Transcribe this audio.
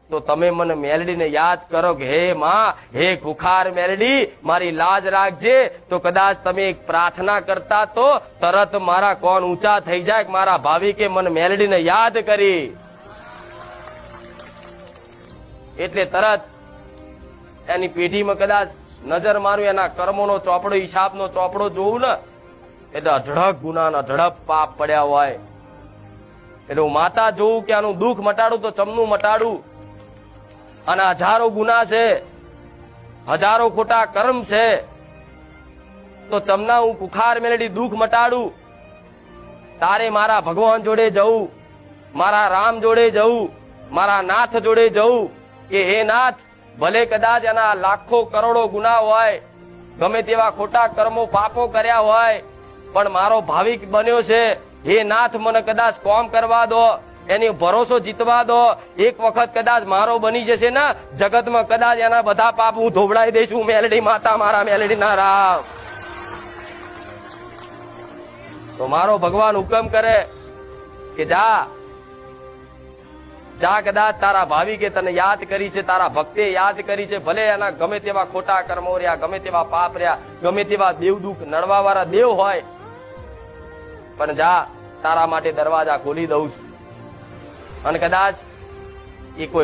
તો તમે મને મેલડીને યાદ કરો કે હે માં, હે ખુખાર મેલડી, મારી લાજ રાખજે. તો કદાચ તમે એક પ્રાર્થના કરતા તો તરત મારા કોણ ઊંચા થઈ જાય કે મારા ભાવિકે મને મેલડીને યાદ કરી. એટલે તરત એની પેઢીમાં કદાચ નજર મારું, એના કર્મોનો ચોપડો, હિસાબનો ચોપડો જોવું ને, એટલે અઢળક ગુનાના અઢળક પાપ પડ્યા હોય. એટલે હું માતા જોઉં કે આનું દુઃખ મટાડું તો ચમનું મટાડું, અને હજારો ગુના છે, હજારો ખોટા કર્મ છે, તો ચમના હું કુખાર મેલડી દુઃખ મટાડું. તારે મારા ભગવાન જોડે જવું, મારા રામ જોડે જવું, મારા નાથ જોડે જવું કે હે નાથ, ભલે કદાચ એના લાખો કરોડો ગુના હોય, ગમે તેવા ખોટા કર્મો પાપો કર્યા હોય, પણ મારો ભાવિક બન્યો છે, હે નાથ મને કદાચ કોમ કરવા દો, એની ભરોસો જીતવા દો. એક વખત કદાચ મારો બની જશે ને જગતમાં, કદાચ એના બધા પાપ હું ધોવડાઈ દઈશું. મેલડી માતા, મારા મેલડી ના રામ. તો મારો ભગવાન હુકમ કરે કે જા જા, કદાચ તારા ભાવિકે તને યાદ કરી છે, તારા ભક્તે યાદ કરી છે, ભલે એના ગમે તેવા ખોટા કર્મો રહ્યા, ગમે તેવા પાપ રહ્યા, ગમે તેવા દેવ દુઃખ નડવા વાળા દેવ હોય, પણ જા, તારા માટે દરવાજા ખોલી દઉં છું. અને કદાચ એ કોઈ